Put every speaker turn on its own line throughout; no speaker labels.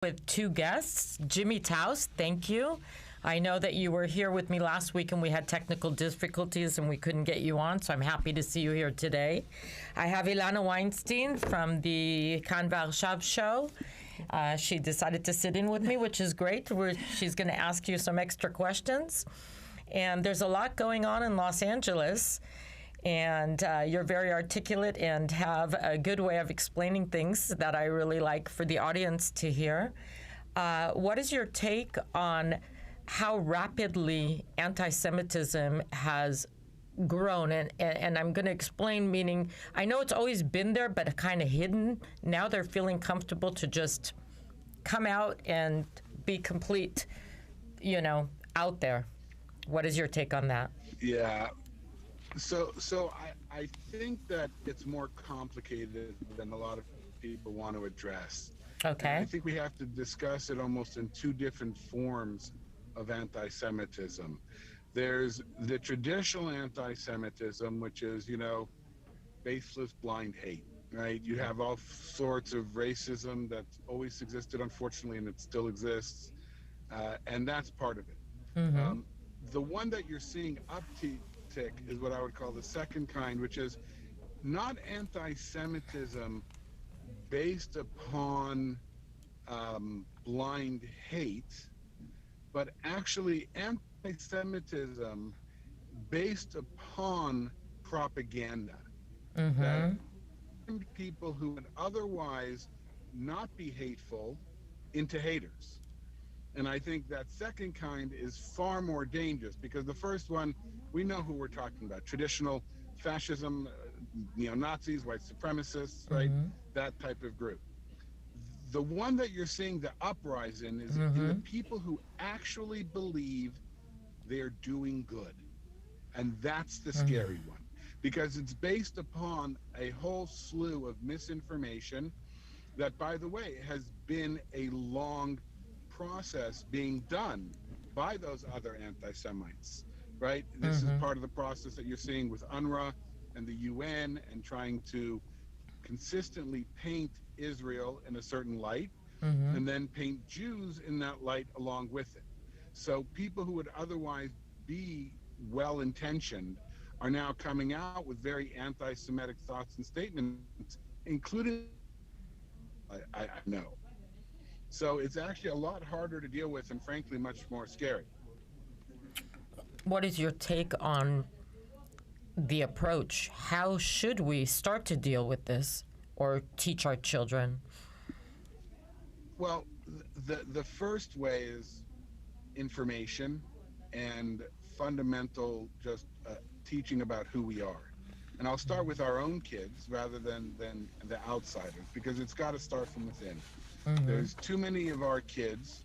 with two guests. Jimmy Taus, thank you. I know that you were here with me last week and we had technical difficulties and we couldn't get you on, so I'm happy to see you here today. I have Ilana Weinstein from the Kan Varshav show. She decided to sit in with me, which is great. She's going to ask you some extra questions. And there's a lot going on in Los Angeles. And you're very articulate and have a good way of explaining things that I really like for the audience to hear. What is your take on how rapidly anti-Semitism has grown? And I'm going to explain, meaning I know it's always been there, but kind of hidden. Now they're feeling comfortable to just come out and be complete, out there. What is your take on that?
Yeah. So I think that it's more complicated than a lot of people want to address.
Okay.
And I think we have to discuss it almost in two different forms of anti-Semitism. There's the traditional anti-Semitism, which is, baseless blind hate, right? You have all sorts of racism that's always existed, unfortunately, and it still exists. And that's part of it.
Mm-hmm.
The one that you're seeing uptick is what I would call the second kind, which is not anti-Semitism based upon blind hate, but actually anti-Semitism based upon propaganda.
Mm-hmm.
That people who would otherwise not be hateful into haters. And I think that second kind is far more dangerous, because the first one, we know who we're talking about: traditional fascism, neo-Nazis, white supremacists, right?
Mm-hmm.
That type of group. The one that you're seeing the uprising is
Mm-hmm.
in the people who actually believe they're doing good. And that's the scary one, because it's based upon a whole slew of misinformation that, by the way, has been a long process being done by those other anti-Semites, right? This is part of the process that you're seeing with UNRWA and the UN, and trying to consistently paint Israel in a certain light, and then paint Jews in that light along with it. So people who would otherwise be well-intentioned are now coming out with very anti-Semitic thoughts and statements, including I know. So it's actually a lot harder to deal with, and frankly, much more scary.
What is your take on the approach? How should we start to deal with this or teach our children?
Well, the first way is information and fundamental just teaching about who we are. And I'll start with our own kids rather than the outsiders, because it's got to start from within. There's too many of our kids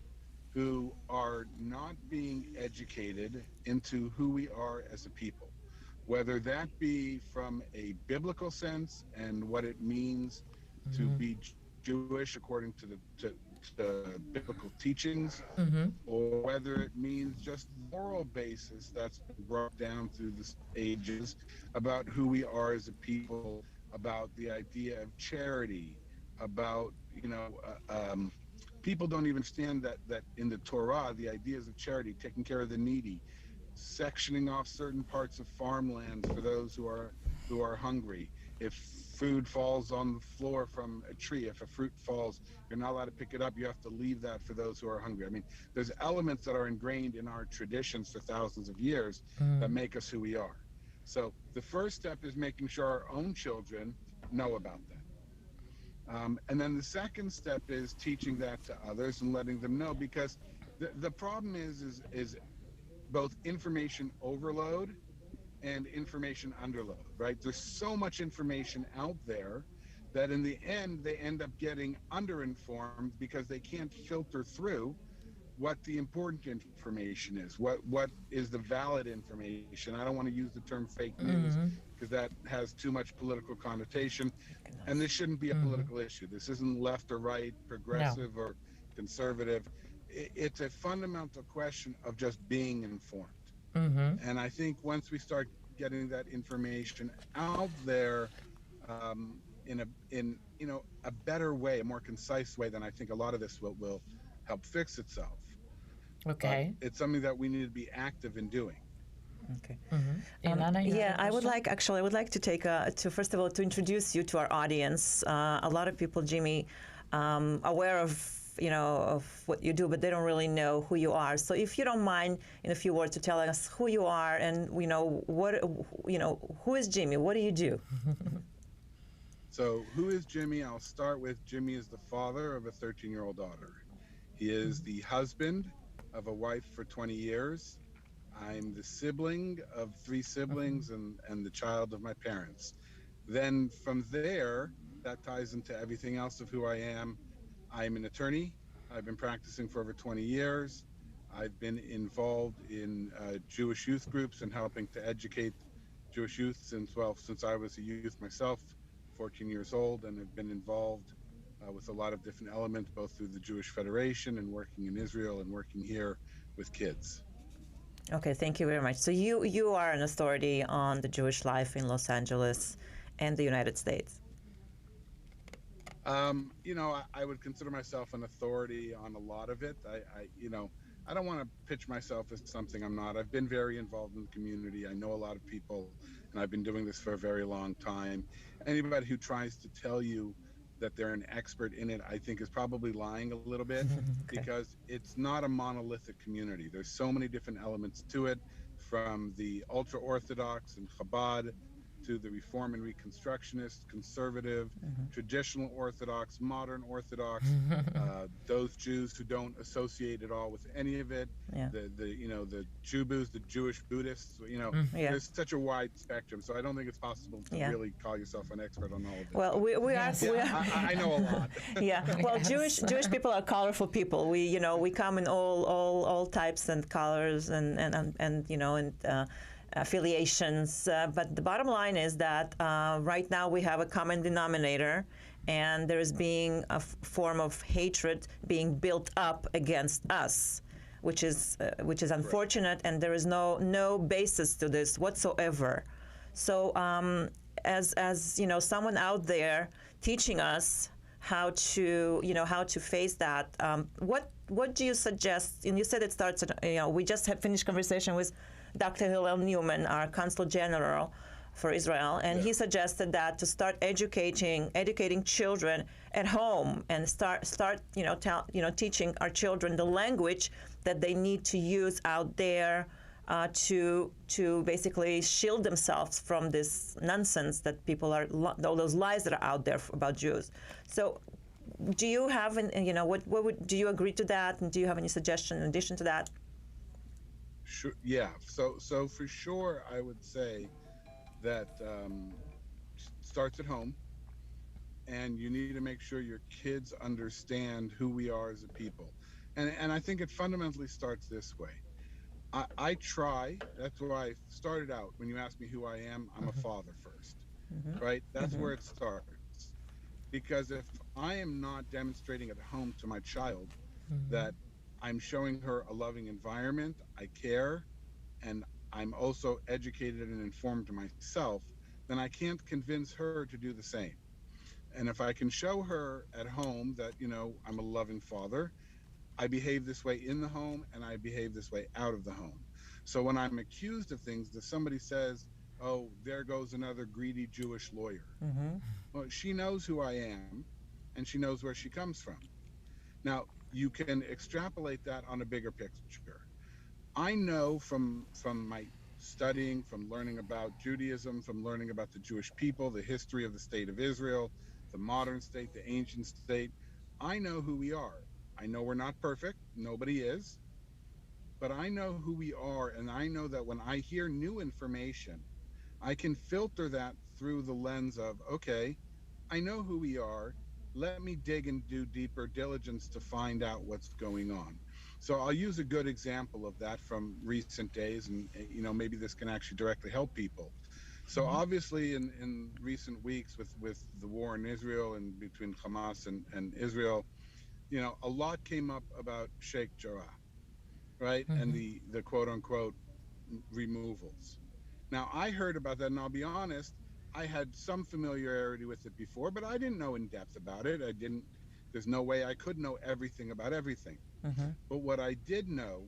who are not being educated into who we are as a people, whether that be from a biblical sense and what it means to be Jewish according to the biblical teachings, or whether it means just moral basis that's been brought down through the ages about who we are as a people, about the idea of charity, about people don't even understand that in the Torah, the ideas of charity, taking care of the needy, sectioning off certain parts of farmland for those who are hungry. If food falls on the floor from a tree, if a fruit falls, you're not allowed to pick it up. You have to leave that for those who are hungry. I mean, there's elements that are ingrained in our traditions for thousands of years that make us who we are. So the first step is making sure our own children know about that. And then the second step is teaching that to others and letting them know, because the problem is both information overload and information underload, right? There's so much information out there that in the end, they end up getting underinformed because they can't filter through what the important information is, what is the valid information. I don't want to use the term fake news because that has too much political connotation, and this shouldn't be a political issue. This isn't left or right, progressive or conservative. It's a fundamental question of just being informed. And I think once we start getting that information out there, in a better way, a more concise way than I think a lot of this will help fix itself. But
Okay.
it's something that we need to be active in doing.
Okay.
Ilana, you had
Yeah,
a
I would
question?
I would like to take to first of all to introduce you to our audience. A lot of people, Jimmy, aware of of what you do, but they don't really know who you are. So if you don't mind, in a few words, to tell us who you are and what who is Jimmy? What do you do?
So, who is Jimmy? I'll start with Jimmy is the father of a 13-year-old daughter. He is the husband of a wife for 20 years. I'm the sibling of 3 siblings and the child of my parents. Then from there, that ties into everything else of who I am. I'm an attorney. I've been practicing for over 20 years. I've been involved in Jewish youth groups and helping to educate Jewish youth since I was a youth myself, 14 years old, and have been involved with a lot of different elements, both through the Jewish Federation and working in Israel and working here with kids.
Okay, thank you very much. So you are an authority on the Jewish life in Los Angeles and the United States.
I would consider myself an authority on a lot of it. I don't want to pitch myself as something I'm not. I've been very involved in the community. I know a lot of people, and I've been doing this for a very long time. Anybody who tries to tell you that they're an expert in it, I think is probably lying a little bit because it's not a monolithic community. There's so many different elements to it, from the ultra Orthodox and Chabad to the Reform and Reconstructionist, conservative, traditional Orthodox, modern Orthodox, those Jews who don't associate at all with any of it,
Yeah.
the Jubus, the Jewish Buddhists,
Yeah.
there's such a wide spectrum. So I don't think it's possible to
Yeah.
really call yourself an expert on all of it.
Well, we are.
Yes.
We are
I know a lot.
yeah. Well,
Yes.
Jewish people are colorful people. We come in all types and colors and affiliations. But the bottom line is that right now we have a common denominator, and there is being a form of hatred being built up against us, which is unfortunate, and there is no basis to this whatsoever. So as someone out there teaching us how to face that, what do you suggest? And you said it starts at, we just had finished conversation with Dr. Hillel Newman, our Consul General for Israel, and he suggested that to start educating children at home and start teaching our children the language that they need to use out there to basically shield themselves from this nonsense that people are, all those lies that are out there about Jews. So, do you have, do you agree to that, and do you have any suggestion in addition to that?
Sure. Yeah. So for sure, I would say that starts at home, and you need to make sure your kids understand who we are as a people, and I think it fundamentally starts this way. I try. That's where I started out. When you ask me who I am, I'm a father first, right? That's where it starts. Because if I am not demonstrating at home to my child that I'm showing her a loving environment, I care, and I'm also educated and informed myself, then I can't convince her to do the same. And if I can show her at home that, I'm a loving father, I behave this way in the home and I behave this way out of the home. So when I'm accused of things, if somebody says, oh, there goes another greedy Jewish lawyer, well, she knows who I am and she knows where she comes from. Now, you can extrapolate that on a bigger picture. I know from my studying, from learning about Judaism, from learning about the Jewish people, the history of the state of Israel, the modern state, the ancient state, I know who we are. I know we're not perfect. Nobody is. But I know who we are, and I know that when I hear new information, I can filter that through the lens of, okay, I know who we are. Let me dig and do deeper diligence to find out what's going on. So I'll use a good example of that from recent days, and maybe this can actually directly help people. So obviously in recent weeks with the war in Israel and between Hamas and Israel, a lot came up about Sheikh Jarrah, right? And the quote unquote removals. Now I heard about that, and I'll be honest, I had some familiarity with it before, but I didn't know in depth about it. There's no way I could know everything about everything. But what I did know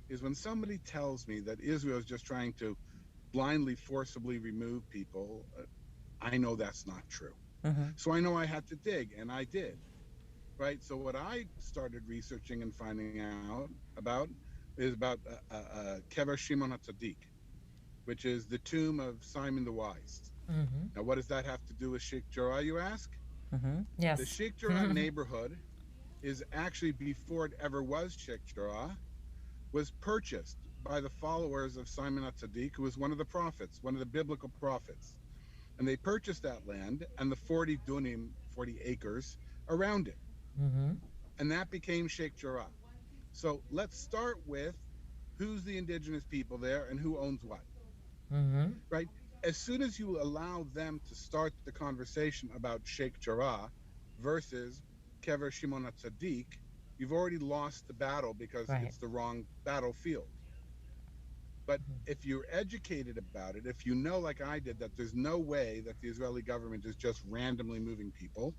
is when somebody tells me that Israel is just trying to blindly, forcibly remove people, I know that's not true. So I know I had to dig, and I did. Right. So what I started researching and finding out about is about Kever Shimon HaTzadik, which is the tomb of Simon the Wise. Now, what does that have to do with Sheikh Jarrah, you ask?
Yes.
The Sheikh Jarrah neighborhood is actually, before it ever was Sheikh Jarrah, was purchased by the followers of Simon HaTzadik, who was one of the prophets, one of the biblical prophets. And they purchased that land and the 40 dunim, 40 acres around it. And that became Sheikh Jarrah. So let's start with who's the indigenous people there and who owns what. Right? As soon as you allow them to start the conversation about Sheikh Jarrah versus Kever Shimon HaTzadik, you've already lost the battle because it's the wrong battlefield. But if you're educated about it, if you know, like I did, that there's no way that the Israeli government is just randomly moving people,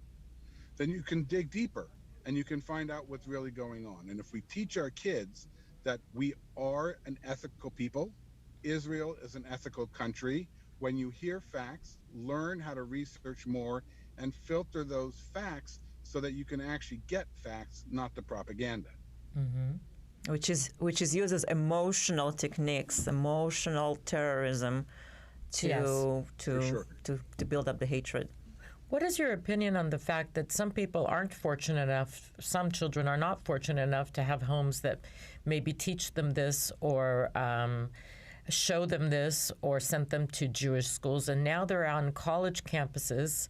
then you can dig deeper and you can find out what's really going on. And if we teach our kids that we are an ethical people, Israel is an ethical country, when you hear facts, learn how to research more and filter those facts so that you can actually get facts, not the propaganda.
Which is uses emotional techniques, emotional terrorism to build up the hatred.
What is your opinion on the fact that some people aren't fortunate enough, some children are not fortunate enough to have homes that maybe teach them this or show them this or sent them to Jewish schools, and now they're on college campuses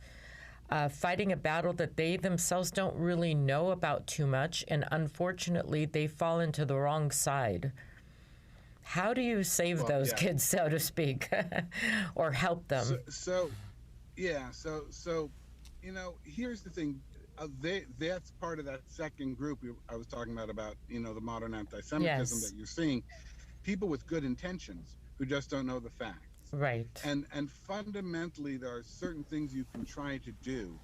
fighting a battle that they themselves don't really know about too much, and unfortunately they fall into the wrong side. How do you save those kids, so to speak, or help them?
So you know, here's the thing. That's part of that second group I was talking about, you know, the modern anti-Semitism that you're seeing. People with good intentions who just don't know the facts.
Right.
And fundamentally, there are certain things you can try to do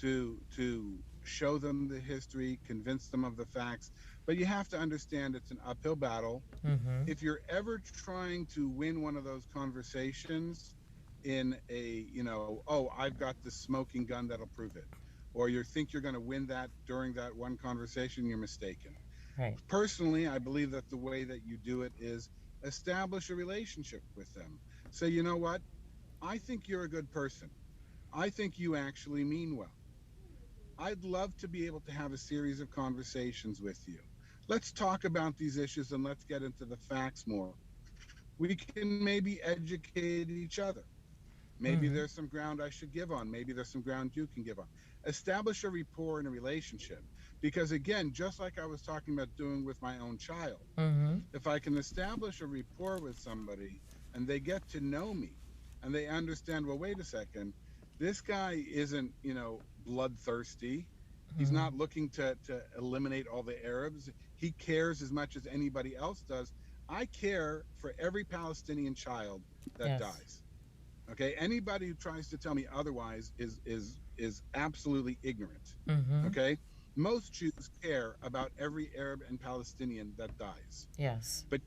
to show them the history, convince them of the facts. But you have to understand it's an uphill battle. If you're ever trying to win one of those conversations in a, you know, oh, I've got the smoking gun that'll prove it, or you think you're going to win that during that one conversation, you're mistaken.
Right.
Personally, I believe that the way that you do it is establish a relationship with them. Say, you know what? I think you're a good person. I think you actually mean well. I'd love to be able to have a series of conversations with you. Let's talk about these issues and let's get into the facts more. We can maybe educate each other. Maybe there's some ground I should give on. Maybe there's some ground you can give on. Establish a rapport and a relationship. Because again, just like I was talking about doing with my own child, if I can establish a rapport with somebody and they get to know me and they understand, well, wait a second, this guy isn't, you know, bloodthirsty. He's not looking to eliminate all the Arabs. He cares as much as anybody else does. I care for every Palestinian child that dies. Okay, anybody who tries to tell me otherwise is absolutely ignorant. Okay, most Jews care about every Arab and Palestinian that dies.
Yes.
But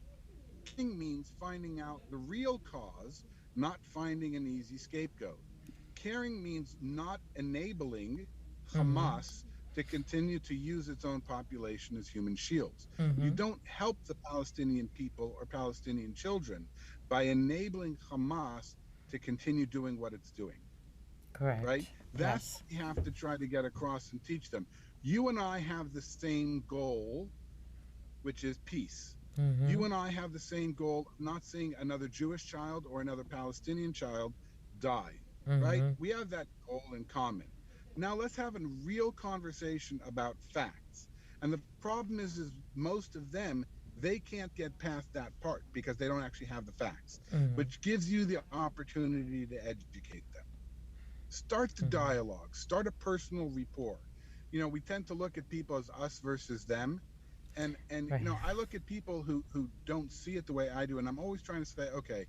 caring means finding out the real cause, not finding an easy scapegoat. Caring means not enabling Hamas to continue to use its own population as human shields. You don't help the Palestinian people or Palestinian children by enabling Hamas to continue doing what it's doing.
Correct.
Right? That's what you have to try to get across and teach them. You and I have the same goal, which is peace. You and I have the same goal, not seeing another Jewish child or another Palestinian child die. Right? We have that goal in common. Now let's have a real conversation about facts. And the problem is most of them, they can't get past that part because they don't actually have the facts, which gives you the opportunity to educate them. Start the dialogue, start a personal rapport. You know, we tend to look at people as us versus them. And you know, I look at people who don't see it the way I do, and I'm always trying to say, okay,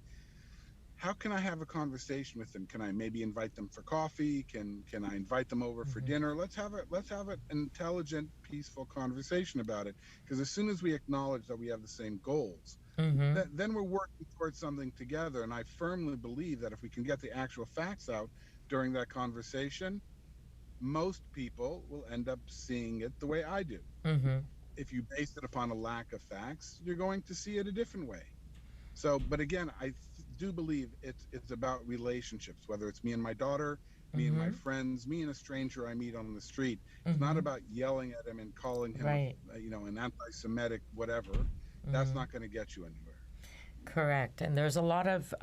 how can I have a conversation with them? Can I maybe invite them for coffee? Can I invite them over for dinner? Let's have an intelligent, peaceful conversation about it. Because as soon as we acknowledge that we have the same goals, then we're working towards something together. And I firmly believe that if we can get the actual facts out during that conversation, most people will end up seeing it the way I do. If you base it upon a lack of facts, you're going to see it a different way. So, but again, I do believe it's about relationships, whether it's me and my daughter, me and my friends, me and a stranger I meet on the street. It's not about yelling at him and calling him,
Right.
an anti-Semitic whatever. That's not going to get you anywhere.
Correct. And there's a lot of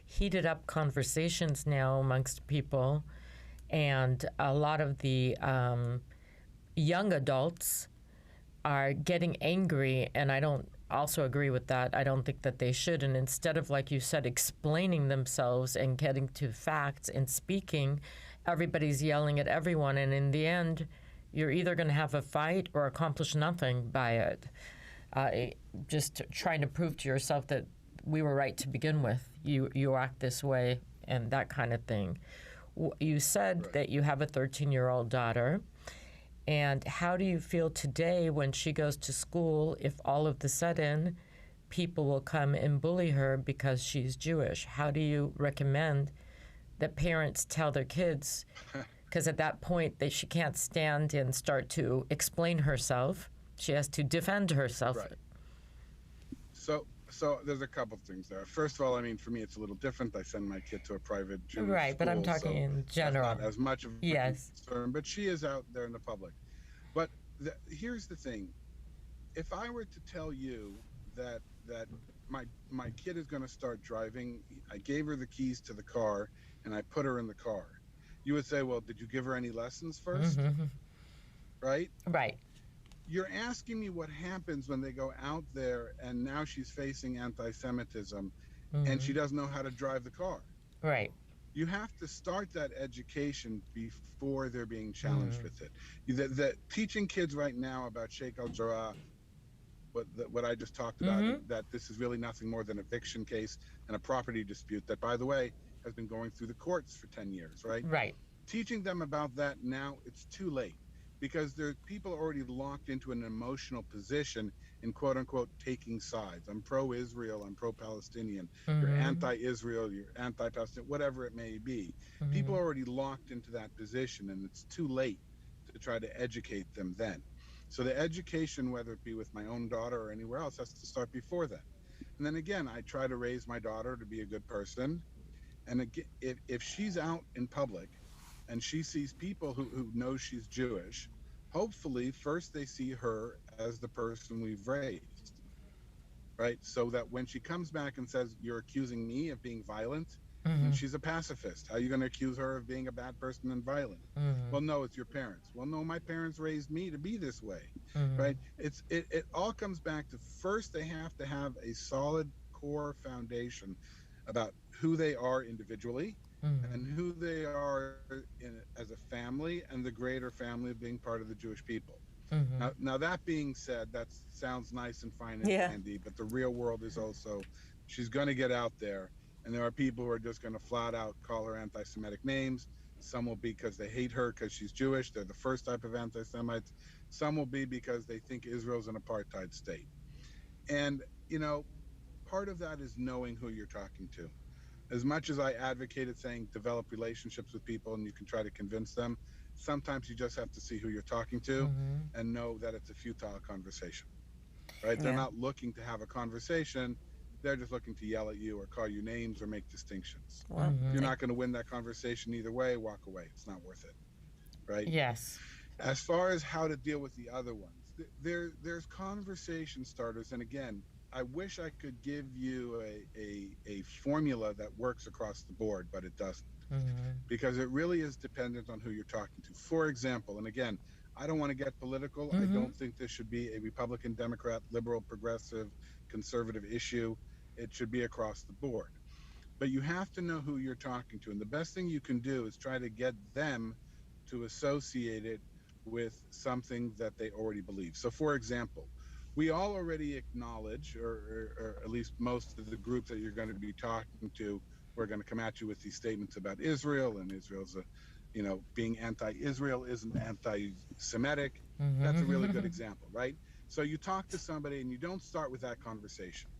heated up conversations now amongst people, and a lot of the young adults are getting angry, and I don't also agree with that. I don't think that they should. And instead of, like you said, explaining themselves and getting to facts and speaking, everybody's yelling at everyone. And in the end, you're either going to have a fight or accomplish nothing by it. Just trying to prove to yourself that we were right to begin with. You act this way and that kind of thing. You said that you have a 13-year-old daughter. And how do you feel today when she goes to school if all of the sudden people will come and bully her because she's Jewish? How do you recommend that parents tell their kids? Because at that point, she can't stand and start to explain herself. She has to defend herself.
Right. So there's a couple things there. First of all, I mean, for me, it's a little different. I send my kid to a private Jewish
Right,
school,
but I'm talking
so
in
that's
general.
not as much of a
Yes.
concern, but she is out there in the public. But here's the thing: if I were to tell you that my kid is going to start driving, I gave her the keys to the car and I put her in the car, you would say, well, did you give her any lessons first? Right?
Right.
You're asking me what happens when they go out there and now she's facing anti-Semitism and she doesn't know how to drive the car.
Right.
You have to start that education before they're being challenged with it. The teaching kids right now about Sheikh Al Jarrah, what I just talked about, that this is really nothing more than an eviction case and a property dispute that, by the way, has been going through the courts for 10 years, right?
Right.
Teaching them about that now, it's too late. Because people are already locked into an emotional position in quote unquote taking sides. I'm pro-Israel, I'm pro-Palestinian, you're anti-Israel, you're anti-Palestinian, whatever it may be. People are already locked into that position and it's too late to try to educate them then. So the education, whether it be with my own daughter or anywhere else, has to start before that. And then again, I try to raise my daughter to be a good person. And again, if she's out in public and she sees people who know she's Jewish, hopefully first they see her as the person we've raised, right? So that when she comes back and says, you're accusing me of being violent, and she's a pacifist. How are you going to accuse her of being a bad person and violent? Well, no, it's your parents. Well, no, my parents raised me to be this way, right? It all comes back to first they have to have a solid core foundation about who they are individually, and who they are as a family and the greater family of being part of the Jewish people. Now that being said, that sounds nice and fine and dandy, but the real world is also, she's going to get out there and there are people who are just going to flat out call her anti-Semitic names. Some will be because they hate her because she's Jewish. They're the first type of anti-Semites. Some will be because they think Israel's an apartheid state. And, part of that is knowing who you're talking to. As much as I advocated saying develop relationships with people and you can try to convince them, sometimes you just have to see who you're talking to and know that it's a futile conversation, right? They're not looking to have a conversation. They're just looking to yell at you or call you names or make distinctions. You're not going to win that conversation either way. Walk away. It's not worth it, right?
Yes.
As far as how to deal with the other ones, there's conversation starters. And again, I wish I could give you a formula that works across the board, but it doesn't, because it really is dependent on who you're talking to. For example, and again, I don't want to get political. I don't think this should be a Republican, Democrat, liberal, progressive, conservative issue. It should be across the board. But you have to know who you're talking to. And the best thing you can do is try to get them to associate it with something that they already believe. So for example, we all already acknowledge, or at least most of the groups that you're going to be talking to we're going to come at you with these statements about Israel, and Israel's being anti-Israel isn't anti-Semitic. That's a really good example, right? So you talk to somebody and you don't start with that conversation.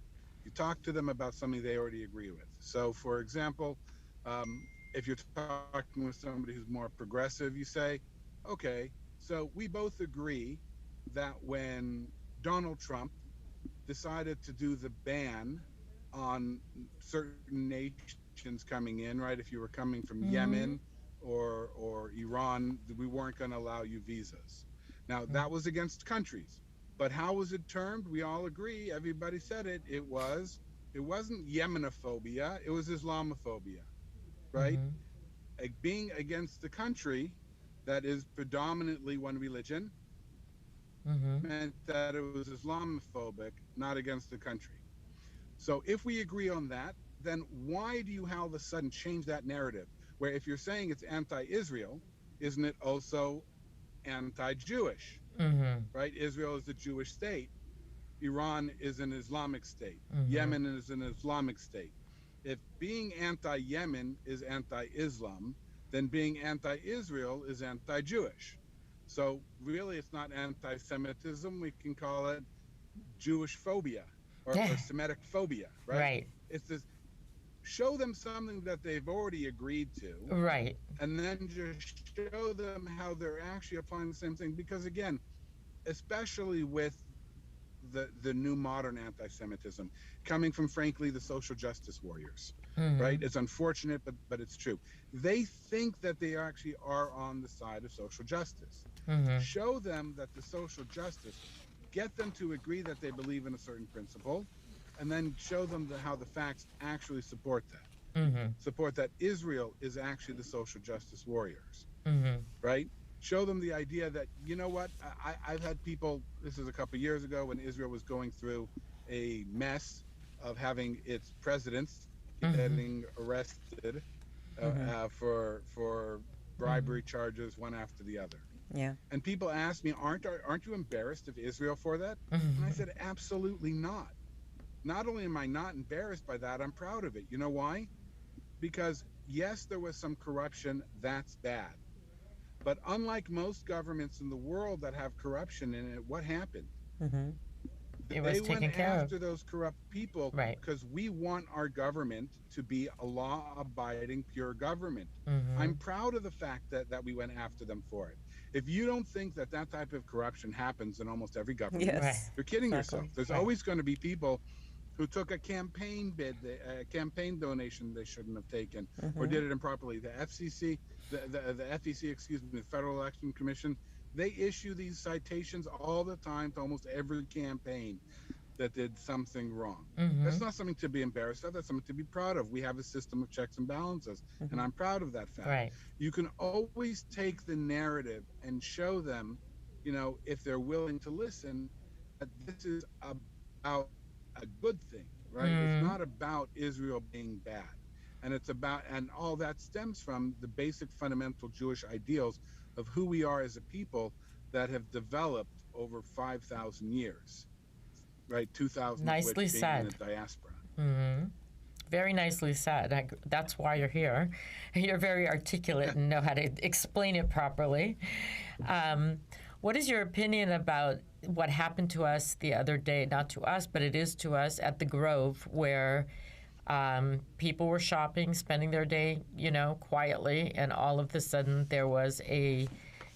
You talk to them about something they already agree with. So, for example, if you're talking with somebody who's more progressive, you say, okay, so we both agree that when Donald Trump decided to do the ban on certain nations coming in, right? If you were coming from Yemen or Iran, we weren't going to allow you visas. Now, that was against countries. But how was it termed? We all agree. Everybody said it. It wasn't Yemenophobia. It was Islamophobia, right? Being against the country that is predominantly one religion meant that it was Islamophobic, not against the country. So if we agree on that, then why do you all of a sudden change that narrative? Where if you're saying it's anti-Israel, isn't it also anti-Jewish? Right? Israel is a Jewish state. Iran is an Islamic state. Yemen is an Islamic state. If being anti-Yemen is anti-Islam, then being anti-Israel is anti-Jewish. So really, it's not anti-Semitism. We can call it Jewish phobia or Semitic phobia, right?
Right.
It's this. Show them something that they've already agreed to,
Right.
and then just show them how they're actually applying the same thing. Because again, especially with the new modern anti-Semitism coming from, frankly, the social justice warriors, right? It's unfortunate, but it's true. They think that they actually are on the side of social justice. Show them that the social justice, get them to agree that they believe in a certain principle, and then show them how the facts actually support that. Support that Israel is actually the social justice warriors, right? Show them the idea that, you know what, I've had people, this is a couple of years ago when Israel was going through a mess of having its presidents getting arrested for bribery charges one after the other.
Yeah.
And people ask me, aren't you embarrassed of Israel for that? And I said, absolutely not. Not only am I not embarrassed by that, I'm proud of it. You know why? Because yes, there was some corruption. That's bad. But unlike most governments in the world that have corruption in it, what happened?
It was taken
went
care of.
after those corrupt people,
Right.
because we want our government to be a law-abiding, pure government. I'm proud of the fact that we went after them for it. If you don't think that type of corruption happens in almost every government,
Yes.
Right.
you're kidding
Exactly.
yourself. There's
Right.
always going to be people who took a campaign campaign donation they shouldn't have taken, or did it improperly. The FCC, the FEC, excuse me, the Federal Election Commission, they issue these citations all the time to almost every campaign that did something wrong. That's not something to be embarrassed of. That's something to be proud of. We have a system of checks and balances, and I'm proud of that fact.
Right.
You can always take the narrative and show them, if they're willing to listen, that this is about a good thing, right? It's not about Israel being bad. And all that stems from the basic fundamental Jewish ideals of who we are as a people that have developed over 5,000 years, right? 2,000
Nicely
of which being
said.
in the diaspora.
Very nicely said. That's why you're here. You're very articulate and know how to explain it properly. What is your opinion about what happened to us the other day? Not to us, but it is to us at the Grove, where people were shopping, spending their day, quietly, and all of a sudden there was a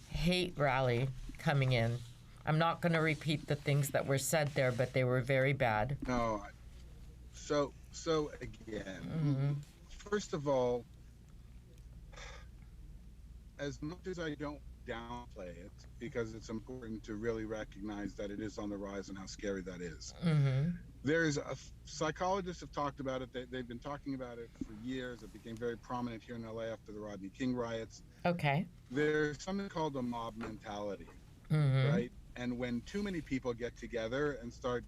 hate rally coming in. I'm not going to repeat the things that were said there, but they were very bad.
No. So again, first of all, as much as I don't downplay it, because it's important to really recognize that it is on the rise and how scary that is. There's psychologists have talked about it. They've been talking about it for years. It became very prominent here in LA after the Rodney King riots.
Okay.
There's something called a mob mentality, right? And when too many people get together and start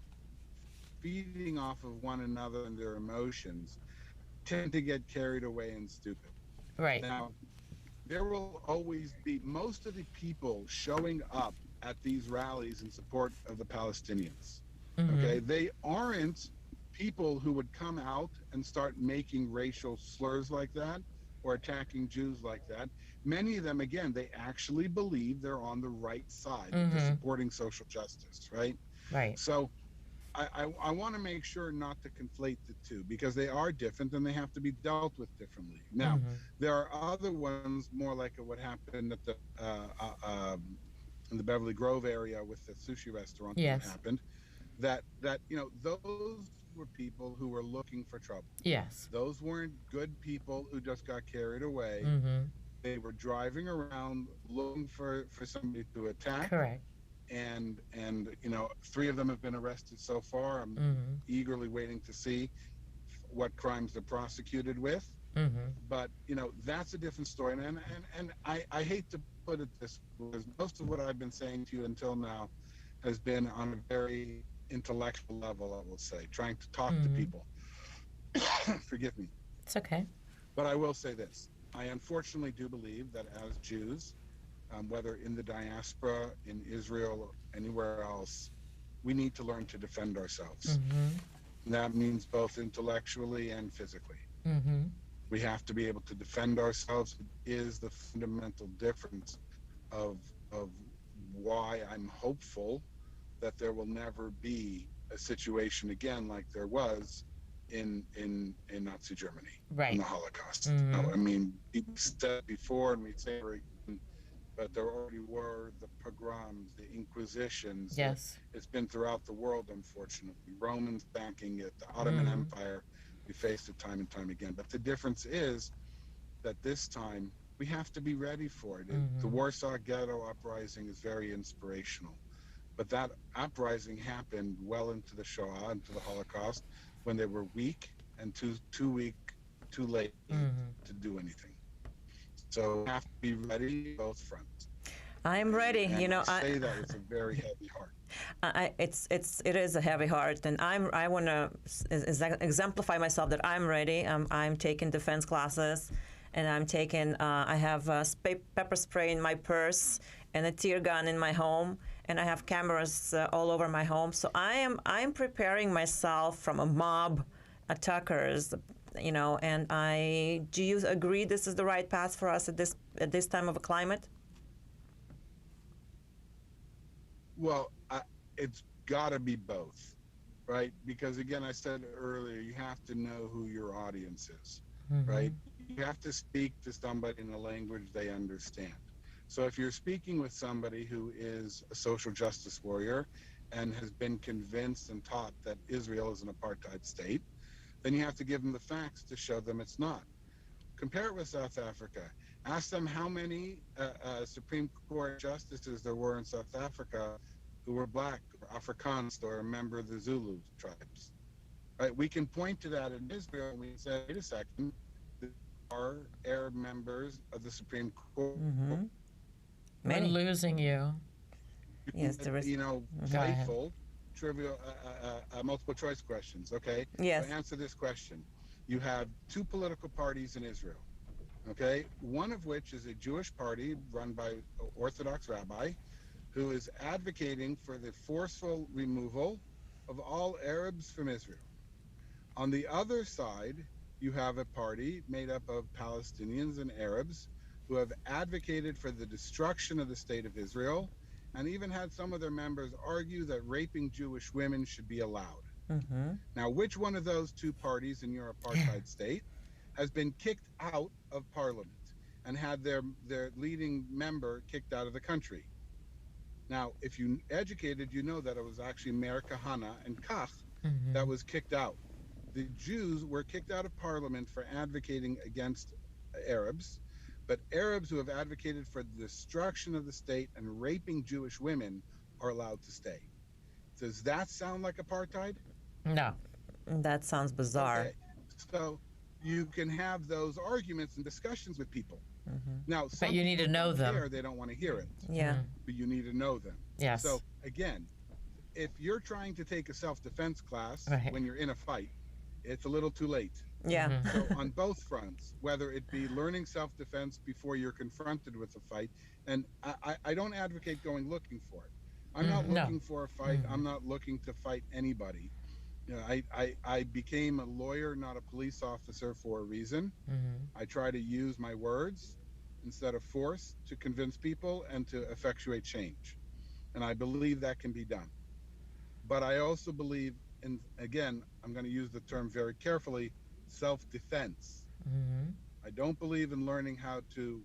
feeding off of one another and their emotions, tend to get carried away and stupid.
Right.
Now, there will always be most of the people showing up at these rallies in support of the Palestinians. Okay, they aren't people who would come out and start making racial slurs like that or attacking Jews like that, many of them, again, they actually believe they're on the right side, they're supporting social justice, right?
Right.
So I want to make sure not to conflate the two, because they are different and they have to be dealt with differently. Now, there are other ones, more like what happened at the in the Beverly Grove area with the sushi restaurant
Yes.
that happened, that those were people who were looking for trouble.
Yes.
Those weren't good people who just got carried away. They were driving around looking for somebody to attack.
Correct.
And 3 of them have been arrested so far. I'm eagerly waiting to see what crimes they're prosecuted with. But that's a different story. And I hate to put it this way, because most of what I've been saying to you until now has been on a very intellectual level, I will say, trying to talk to people. Forgive me.
It's okay.
But I will say this. I unfortunately do believe that as Jews, whether in the diaspora, in Israel, or anywhere else, we need to learn to defend ourselves. And that means both intellectually and physically. We have to be able to defend ourselves. It is the fundamental difference of why I'm hopeful that there will never be a situation again like there was in Nazi Germany,
Right.
in the Holocaust. I mean, we said before, and we say it again, but there already were the pogroms, the inquisitions.
Yes.
It's been throughout the world, unfortunately. Romans backing it, the Ottoman Empire, we faced it time and time again. But the difference is that this time we have to be ready for it. The Warsaw Ghetto Uprising is very inspirational. But that uprising happened well into the Shoah, into the Holocaust, when they were weak and too weak, too late to do anything. So we have to be ready both fronts.
I'm ready.
And I say that with a very heavy heart.
It is a heavy heart, and I want to exemplify myself that I'm ready. I'm taking defense classes, and I'm taking. I have pepper spray in my purse and a tear gun in my home, and I have cameras all over my home. So I'm preparing myself from a mob attackers. And do you agree this is the right path for us at this time of a climate?
Well, it's got to be both, right? Because again, I said earlier, you have to know who your audience is, right? You have to speak to somebody in a language they understand. So if you're speaking with somebody who is a social justice warrior and has been convinced and taught that Israel is an apartheid state, then you have to give them the facts to show them it's not. Compare it with South Africa. Ask them how many Supreme Court justices there were in South Africa who were black or Afrikaans or a member of the Zulu tribes. Right? We can point to that in Israel and we can say, wait a second, there are Arab members of the Supreme Court.
We're losing you.
Yes, there is.
Playful, trivial, multiple choice questions. Okay.
Yes.
So answer this question. You have 2 political parties in Israel. Okay. One of which is a Jewish party run by an Orthodox rabbi who is advocating for the forceful removal of all Arabs from Israel. On the other side, you have a party made up of Palestinians and Arabs who have advocated for the destruction of the state of Israel and even had some of their members argue that raping Jewish women should be allowed. Now, which one of those 2 parties in your apartheid state has been kicked out of parliament and had their leading member kicked out of the country? Now, if you educated, you know that it was actually Meir Kahane and Kach that was kicked out. The Jews were kicked out of parliament for advocating against Arabs, but Arabs who have advocated for the destruction of the state and raping Jewish women are allowed to stay. Does that sound like apartheid?
No.
That sounds bizarre.
Okay. So you can have those arguments and discussions with people. Now,
But you need to know them.
They don't want to hear it.
Yeah.
But you need to know them.
Yes.
So again, if you're trying to take a self-defense class when you're in a fight, it's a little too late.
Yeah.
So on both fronts, whether it be learning self-defense before you're confronted with a fight, and I don't advocate going looking for it. I'm not looking for a fight. I'm not looking to fight anybody. You know, I became a lawyer, not a police officer, for a reason. I try to use my words instead of force to convince people and to effectuate change. And I believe that can be done. But I also believe in, again, I'm going to use the term very carefully, self-defense. I don't believe in learning how to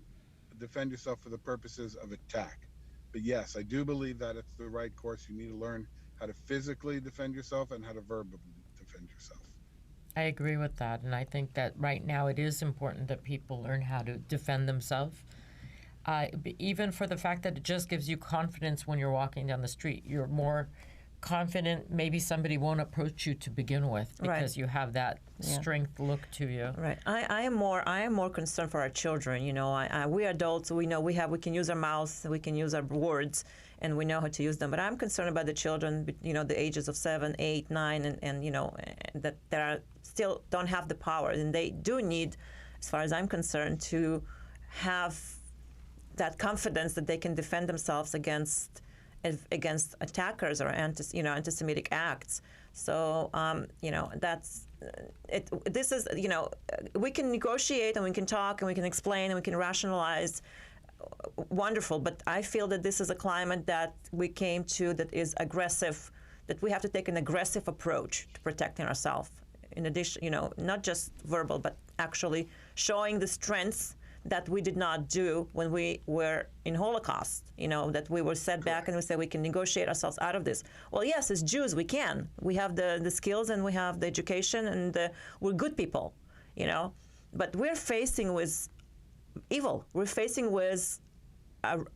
defend yourself for the purposes of attack. But yes, I do believe that it's the right course. You need to learn how to physically defend yourself and how to verbally defend yourself.
I agree with that, and I think that right now it is important that people learn how to defend themselves. Even for the fact that it just gives you confidence when you're walking down the street. You're more confident. Maybe somebody won't approach you to begin with because you have that strength look to you.
Right. I am more concerned for our children. You know, we adults, we know we can use our mouths, we can use our words, and we know how to use them. But I'm concerned about the children, you know, the ages of 7, 8, 9, and you know, that are still don't have the power, and they do need, as far as I'm concerned, to have that confidence that they can defend themselves against attackers or anti-Semitic acts. So you know, that's it. This is, you know, we can negotiate and we can talk and we can explain and we can rationalize. Wonderful, but I feel that this is a climate that we came to that is aggressive. That we have to take an aggressive approach to protecting ourselves. In addition, you know, not just verbal, but actually showing the strengths that we did not do when we were in Holocaust, you know, that we were set back and we said we can negotiate ourselves out of this. Well, yes, as Jews, we can. We have the skills and we have the education and we're good people, you know. But we're facing with evil. We're facing with,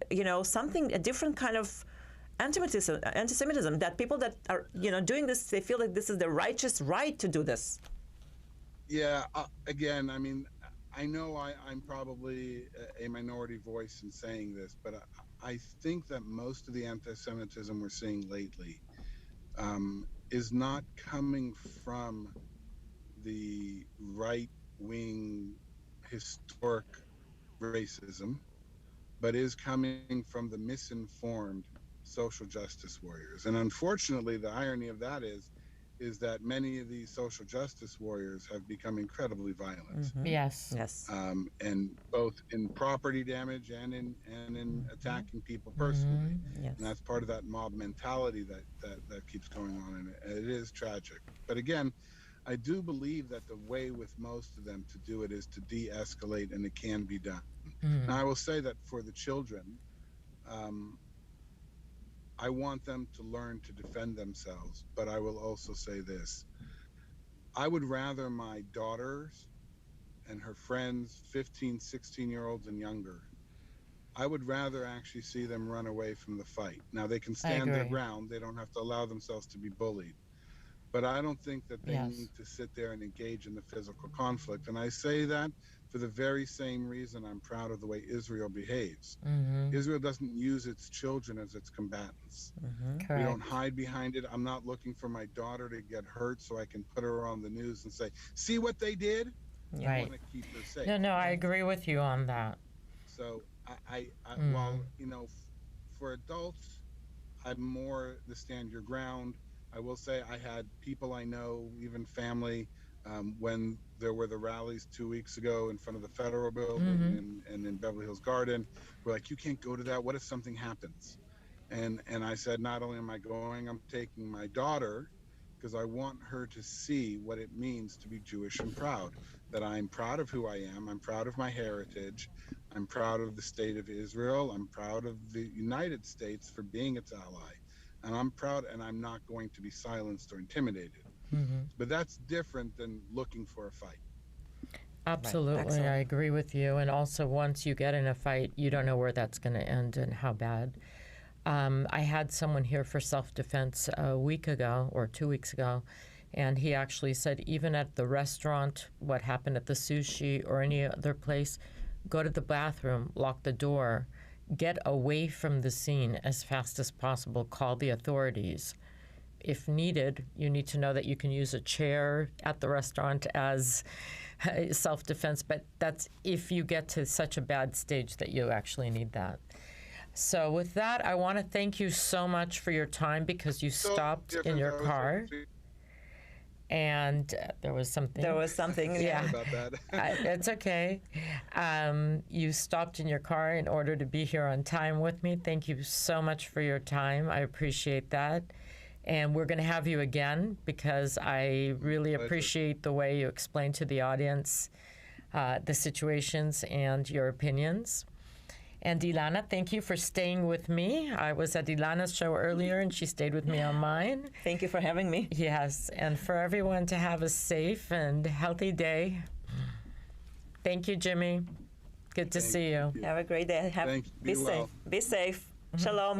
you know, a different kind of anti-Semitism, that people that are, you know, doing this, they feel like this is their righteous right to do this.
Yeah, again, I mean, I know I'm probably a minority voice in saying this, but I think that most of the anti-Semitism we're seeing lately is not coming from the right-wing historic racism, but is coming from the misinformed social justice warriors. And unfortunately, the irony of that is that many of these social justice warriors have become incredibly violent.
Yes.
And both in property damage and in attacking people personally.
Yes.
And that's part of that mob mentality that keeps going on, and it is tragic. But again, I do believe that the way with most of them to do it is to de-escalate, and it can be done. And I will say that for the children, I want them to learn to defend themselves, but I will also say this. I would rather my daughters and her friends, 15, 16-year-olds and younger, I would rather actually see them run away from the fight. Now, they can stand their ground. They don't have to allow themselves to be bullied. But I don't think that they need to sit there and engage in the physical conflict. And I say that for the very same reason I'm proud of the way Israel behaves. Israel doesn't use its children as its combatants. We don't hide behind it. I'm not looking for my daughter to get hurt so I can put her on the news and say, see what they did? I want to keep her safe.
No, I agree with you on that.
So while, you know, for adults, I'm more the stand your ground. I will say I had people I know, even family, when there were the rallies 2 weeks ago in front of the Federal Building and in Beverly Hills Garden, were like, you can't go to that. What if something happens? And I said, not only am I going, I'm taking my daughter because I want her to see what it means to be Jewish and proud, that I'm proud of who I am. I'm proud of my heritage. I'm proud of the state of Israel. I'm proud of the United States for being its ally. And I'm proud, and I'm not going to be silenced or intimidated. But that's different than looking for a fight.
Absolutely, I agree with you. And also, once you get in a fight, you don't know where that's going to end and how bad. I had someone here for self-defense a week ago or 2 weeks ago, and he actually said even at the restaurant, what happened at the sushi or any other place, go to the bathroom, lock the door, get away from the scene as fast as possible, call the authorities. If needed, you need to know that you can use a chair at the restaurant as self-defense, but that's if you get to such a bad stage that you actually need that. So with that, I want to thank you so much for your time because you stopped in your car. And there was something.
There was something.
Yeah.
About that.
It's okay. You stopped in your car in order to be here on time with me. Thank you so much for your time. I appreciate that. And we're going to have you again because I really appreciate the way you explain to the audience the situations and your opinions. And Ilana, thank you for staying with me. I was at Ilana's show earlier, and she stayed with me on mine.
Thank you for having me.
Yes, and for everyone to have a safe and healthy day. Thank you, Jimmy. Good to see you.
Have a great day.
Thanks.
Be
Be well.
safe. Be safe. Shalom.